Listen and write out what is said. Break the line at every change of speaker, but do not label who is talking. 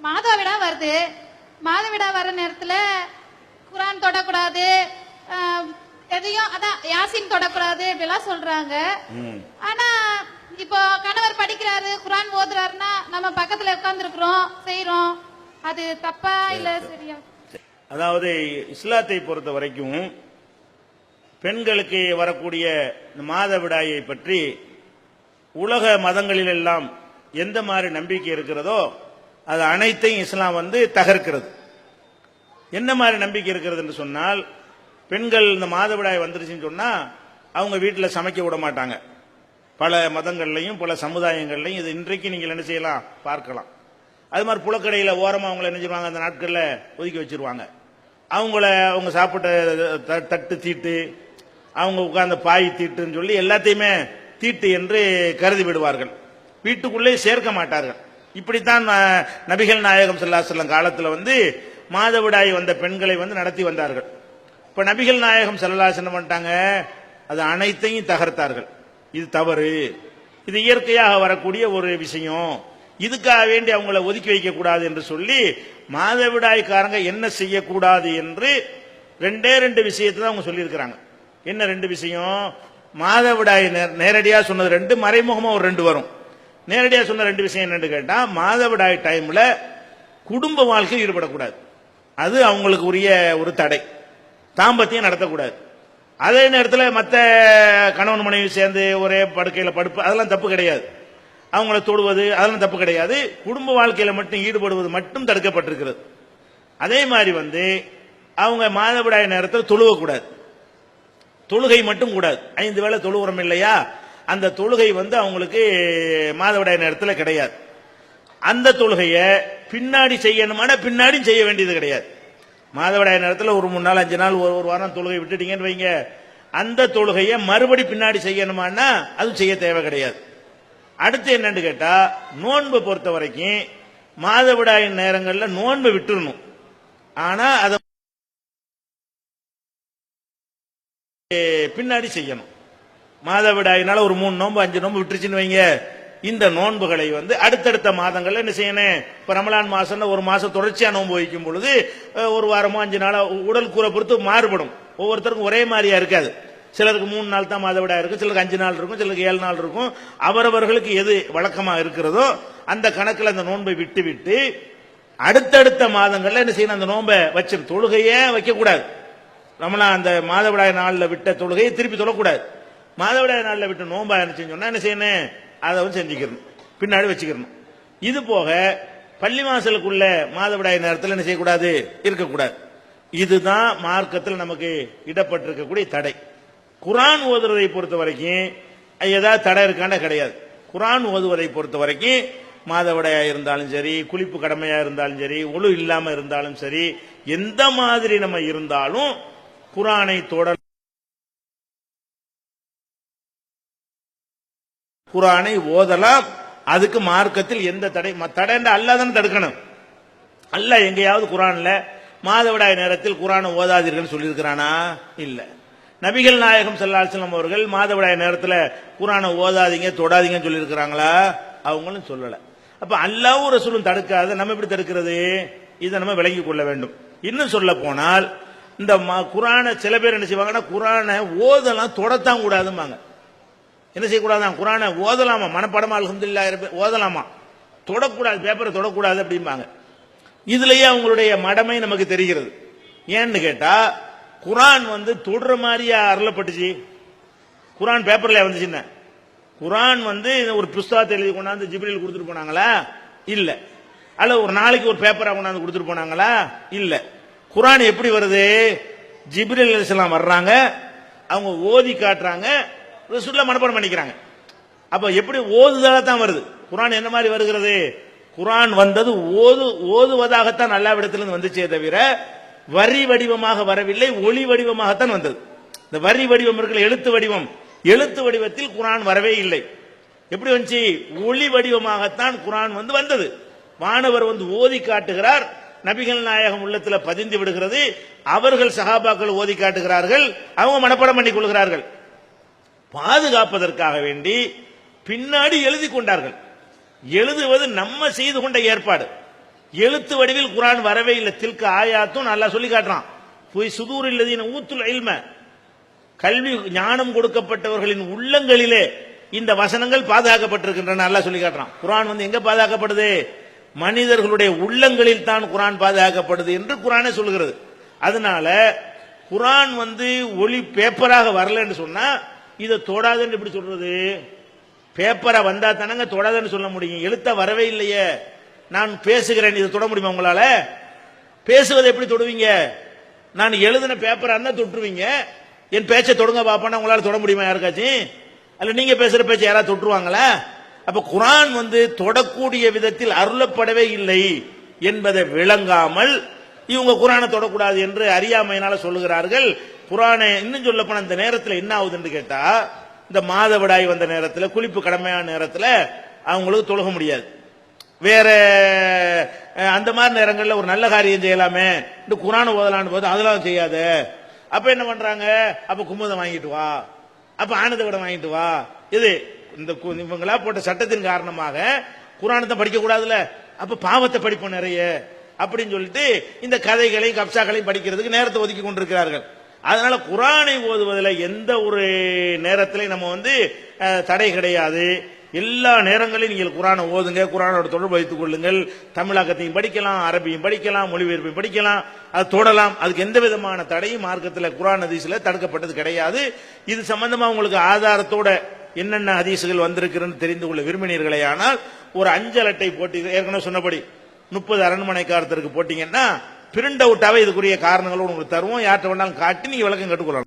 மாதவிடா வருது. மாதவிடா வர நேரத்துல குரான் தொடக்கூடாது, எதையும் அதான் யாசின் தொடக்கூடாது இப்படிலாம் சொல்றாங்க. ஆனா இப்போ கணவர் படிக்கிறாரு, குரான் ஓதுறாருன்னா நம்ம பக்கத்துல உட்கார்ந்து இருக்கிறோம், செய்யறோம். அது தப்பா இல்ல சரியா?
அதாவது இஸ்லாத்தை பொறுத்த வரைக்கும் பெண்களுக்கு வரக்கூடிய மாதவிடாயை பற்றி உலக மதங்களில் எல்லாம் எந்த மாதிரி நம்பிக்கை இருக்கிறதோ அது அனைத்தையும் இஸ்லாம் தகர்க்கிறது. என்ன மாதிரி நம்பிக்கை இருக்கிறது என்று சொன்னால், பெண்கள் இந்த மாதவிடாய் வந்துருச்சுன்னு சொன்னா அவங்க வீட்டில் சமைக்க விட மாட்டாங்க. பல மதங்கள்லையும் பல சமுதாயங்கள்லையும் இது இன்றைக்கு நீங்கள் என்ன செய்யலாம் பார்க்கலாம். அது மாதிரி புலக்கடையில் ஓரமாக அவங்கள என்ன செய்வாங்க, அந்த நாட்களில் ஒதுக்கி வச்சிருவாங்க. அவங்க சாப்பிட்ட தட்டு தீட்டு, அவங்க உட்கார்ந்த பாய் தீட்டுன்னு சொல்லி எல்லாத்தையுமே தீட்டு என்று கருதி விடுவார்கள். வீட்டுக்குள்ளே சேர்க்க மாட்டார்கள். இப்படித்தான் நபிகள் நாயகம் ஸல்லல்லாஹு அலைஹி வஸல்லம் காலத்தில் மாதவிடாய் வந்த பெண்களை நடத்தி வந்தார்கள். இப்ப நபிகள் நாயகம் ஸல்லல்லாஹு அலைஹி வஸல்லம் பண்ணிட்டாங்க, அது அனைத்தையும் தகர்த்தார்கள். இது தவறு, இது இயற்கையாக வரக்கூடிய ஒரு விஷயம், இதுக்காக வேண்டி அவங்கள ஒதுக்கி வைக்க கூடாது என்று சொல்லி மாதவிடாய்க்காரங்க என்ன செய்யக்கூடாது என்று ரெண்டு விஷயத்தை தான் அவங்க சொல்லியிருக்கிறாங்க. என்ன ரெண்டு விஷயம்? மாதவிடாய் நேரடியா சொன்னது ரெண்டு, மறைமுகமா ஒரு ரெண்டு வரும். நேரடியா சொன்ன ரெண்டு விஷயம் என்னன்னு கேட்டா, மாதவிடாய் டைம்ல குடும்ப வாழ்க்கை ஈடுபடக்கூடாது, அது அவங்களுக்கு உரிய ஒரு தடை. தாம்பத்தியம் நடத்தக்கூடாது. அதே நேரத்தில் மற்ற கணவன் மனைவி சேர்ந்து ஒரே படுக்கையில் படுப்பு, அதெல்லாம் தப்பு கிடையாது. அவங்கள தொடுவது அதெல்லாம் தப்பு கிடையாது. குடும்ப வாழ்க்கையில மட்டும் ஈடுபடுவது மட்டும் தடுக்கப்பட்டிருக்கிறது. அதே மாதிரி அவங்க மாதவிடாய் நேரத்தில் தொழுவக்கூடாது, தொழுகை மட்டும் கூடாது. 5 வேளை தொழுவுறம் இல்லையா, அந்த தொழுகை அவங்களுக்கு மாதவிடாய் நேரத்தில் கிடையாது. அந்த தொழுகையை பின்னாடி செய்யணுமான பின்னாடி செய்ய வேண்டியது கிடையாது. மாதவிடாய் நேரத்தில் ஒரு 3 நாள் 5 நாள் ஒரு வாரம் தொழுகை விட்டுட்டீங்கன்னு வைங்க, அந்த தொழுகையை மறுபடி பின்னாடி செய்யணுமானா அது செய்ய தேவை கிடையாது. அடுத்து என்னன்னு கேட்டா, நோன்பு பொறுத்த வரைக்கும் மாதவிடாய் நேரங்களில் நோன்பு விட்டுறணும். ஆனா அதை பின்னாடி செய்யணும். மாதவிடாயினால ஒரு 3 நோன்பு 5 நோன்பு விட்டுருச்சுன்னு வைங்க, இந்த நோன்புகளை அடுத்தடுத்த மாதங்கள்ல என்ன செய்யணும். இப்ப ரமலான் மாசம் ஒரு மாசம் தொடர்ச்சியா நோன்பு வைக்கும் பொழுது ஒரு வாரமோ 5 நாளோ உடல் கூரை பொறுத்து மாறுபடும். ஒவ்வொருத்தருக்கும் ஒரே மாதிரியா இருக்காது. சிலருக்கு 3 நாள் தான் மாதவிடாய் இருக்கும், சிலருக்கு 5 நாள் இருக்கும், சிலருக்கு 7 நாள் இருக்கும். அவரவர்களுக்கு எது வழக்கமா இருக்கிறதோ அந்த கணக்கில் அந்த நோன்பை விட்டு விட்டு அடுத்தடுத்த மாதங்கள்ல என்ன செய்யணும், அந்த நோன்பை வச்சு தொழுகையே வைக்க கூடாது. ரமலான் அந்த மாதவிடாய் நாளில் விட்ட தொழுகையை திருப்பி தொழக்கூடாது. மாதவிடாய் நாளில் விட்டு நோன்பா சொன்னா என்ன செய்யணும், அதை செஞ்சுக்கணும், பின்னாடி வச்சுக்கணும். இது போக பள்ளி வாசலுக்குள்ள மாதவிடாய் நேரத்தில் என்ன செய்யக்கூடாது, இருக்கக்கூடாது. இதுதான் மார்க்கத்தில் நமக்கு இடப்பட்டிருக்கக்கூடிய தடை. குரான் ஓதுவதை பொறுத்த வரைக்கும் ஏதாவது தடை இருக்கான கிடையாது. குரான் ஓதுவதை பொறுத்த வரைக்கும் மாதவிடாயா இருந்தாலும் சரி, குளிப்பு கடமையா இருந்தாலும் சரி, ஒழு இல்லாம இருந்தாலும் சரி, எந்த மாதிரி நம்ம இருந்தாலும் குரானை குரானை ஓதலாம். அதுக்கு மார்க்கத்தில் எந்த தடை அல்லாதான் தடுக்கணும். அல்ல எங்கேயாவது குரான்ல மாதவிடாய் நேரத்தில் குரானை ஓதாதீர்கள் சொல்லியிருக்கிறானா? இல்ல. நபிகள் நாயகம் ஸல்லல்லாஹு அலைஹி வஸல்லம் அவர்கள் மாதவிடாய் நேரத்தில் குரானை ஓதாதீங்க தொடாதீங்கன்னு சொல்லியிருக்கிறாங்களா? அவங்களும் சொல்லல. அப்ப அல்லாஹ்வும் ரசூலும் தடுக்காத நம்ம எப்படி தடுக்கிறது? இதை நம்ம விளங்கிக் கொள்ள வேண்டும். இன்னும் சொல்ல போனால் இந்த குரானை சில பேர் என்ன செய்வாங்கன்னா, குரானை ஓதலாம் தொடத்தான் கூடாதும்பாங்க. என்ன செய்யக்கூடாதான்? குரானை ஓதலாமா, மனப்படமா அல்ஹம்துலில்லாஹ் ஓதலாமா, தொடக்கூடாது, பேப்பரை தொடக்கூடாது அப்படிம்பாங்க. இதுலயே அவங்களுடைய மடமை நமக்கு தெரிகிறது. ஏன்னு கேட்டா, குரான் தொடுற மாதிரியா அருளப்பட்டுச்சு? குரான் பேப்பர்ல வந்துச்சுன்னா, குரான் ஒரு புஸ்தகத்தை எழுதி கொண்டாந்து ஜிப்ரீல் கொடுத்துட்டு போனாங்களா? இல்ல. அல்ல ஒரு நாளைக்கு ஒரு பேப்பரா கொண்டாந்து கொடுத்துட்டு போனாங்களா? இல்ல. குரான் எப்படி வருது? ஜிப்ரீல் அலைஹிஸ்ஸலாம் வர்றாங்க, அவங்க ஓதி காட்டுறாங்க, ரசூலுல்லாஹ் மனப்பாடம் பண்ணிக்கிறாங்க. அப்ப எப்படி ஓதுதலா தான் வருது. குரான் என்ன மாதிரி வருகிறது? குரான் வந்தது ஓதுவதாகத்தான் அல்லாஹ்விடத்திலிருந்து வந்துச்சே தவிர வரி வடிவமாக வரவில்லை, ஒளி வடிவமாகத்தான் வந்தது. இந்த வரி வடிவம் இருக்கிற எழுத்து வடிவம், எழுத்து வடிவத்தில் குரான் வரவே இல்லை. எப்படி வந்துச்சு? ஒளி வடிவமாகத்தான் குரான் வந்தது. வானவர் ஓதி காட்டுகிறார், நபிகள் நாயகம் உள்ளத்தில் பதிந்து விடுகிறது, அவர்கள் சஹாபாக்கள் ஓதி காட்டுகிறார்கள், அவங்க மனப்பாடம் பண்ணிக் கொள்கிறார்கள். பாதுகாப்பதற்காக வேண்டி பின்னாடி எழுதி கொண்டார்கள். எழுதுவது நம்ம செய்து கொண்ட ஏற்பாடு. எழுத்து வடிவில் குர்ஆன் வரவே இல்லை. தில்க ஆயாத்தும் நல்லா சொல்லி காட்டுறான். போய் சுதூர் இல்லதீன ஊத்துல் இல்ம, கல்வி ஞானம் கொடுக்கப்பட்டவர்களின் உள்ளங்களிலே இந்த வசனங்கள் பாதுகாக்கப்பட்டிருக்கின்றன அல்லாஹ் சொல்லி காட்டுறான். குர்ஆன் வந்து எங்க பாதுகாக்கப்படுது? மனிதர்களுடைய உள்ளங்களில் தான் குர்ஆன் பாதுகாக்கப்படுது என்று குர்ஆனே சொல்லுகிறது. அதனால குர்ஆன் வந்து ஒளி பேப்பராக வரலன்னு சொன்னா இதை தொடாதுன்னு எப்படி சொல்றது? பேப்பரா வந்தா தானங்க தொடாதுன்னு சொல்ல முடியும். எழுத்த வரவே இல்லையே. நான் பேசுகிறேன், இதை தொட முடியுமா உங்களால? பேசுவதை எப்படி தொடுவீங்க? நான் எழுதின பேப்பரா இருந்தா தொட்டுருவீங்க. என் பேச்சை தொடுங்க பாப்பா, உங்களால தொட முடியுமா யாருக்காச்சும்? அல்ல நீங்க பேசுற பேச்சை யாராவது தொட்டுருவாங்களா? அப்ப குர்ஆன் வந்து தொடக்கூடிய விதத்தில் அருளப்படவே இல்லை என்பதை விளங்காமல் இவங்க குர்ஆனை தொடக்கூடாது என்று அறியாமையினால சொல்லுகிறார்கள். குர்ஆனை இன்னும் சொல்ல போன இந்த நேரத்தில் என்ன ஆகுதுன்னு கேட்டா, இந்த மாதவிடாய் வந்த நேரத்தில், குளிப்பு கடமையான நேரத்தில் அவங்களுக்கு தொழுக முடியாது. வேற அந்த மாதிரி நேரங்களில் ஒரு நல்ல காரியம் செய்யலாமே, இந்த குர்ஆனை ஓதலான்னு போது அதெல்லாம் செய்யாத. அப்ப என்ன பண்றாங்க? அப்ப குமுதம் வாங்கிட்டு வா, அப்ப ஆனந்த விடம் வாங்கிட்டு வா. இது இந்த இவங்களா போட்ட சட்டத்தின் காரணமாக குர்ஆனை படிக்க கூடாதுல, அப்ப பாவத்தை படிப்போம் நிறைய அப்படின்னு சொல்லிட்டு இந்த கதைகளையும் கப்சாக்களையும் படிக்கிறதுக்கு நேரத்தை ஒதுக்கி கொண்டிருக்கிறார்கள். அதனால குர்ஆனை ஓதுவதில் எந்த ஒரு நேரத்திலையும் நம்ம வந்து தடை கிடையாது. எல்லா நேரங்களிலும் நீங்கள் குர்ஆனை ஓதுங்க, குர்ஆனோட தொடர்பு வைத்துக் கொள்ளுங்கள். தமிழாக்கத்தையும் படிக்கலாம், அரபியும் படிக்கலாம், மொழிபெயர்ப்பையும் படிக்கலாம், அது தொடலாம். அதுக்கு எந்த விதமான தடையும் மார்க்கத்தில் குர்ஆன் ஹதீஸ்ல தடுக்கப்பட்டது கிடையாது. இது சம்பந்தமா உங்களுக்கு ஆதாரத்தோட என்னென்ன ஹதீசுகள் வந்திருக்குன்னு தெரிந்து கொள்ள விரும்பினீர்களே ஆனால் ஒரு அஞ்சல் அட்டை போட்டி, ஏற்கனவே சொன்னபடி 30 அரண்மனைக்காரத்திற்கு போட்டீங்கன்னா பிரிண்ட் அவுட்டாவே இதுக்குரிய காரணங்களோடு உங்களுக்கு தருவோம். யார்கிட்ட வேணாலும் காட்டி நீங்க விளக்கம் கேட்டுக்கொள்ளலாம்.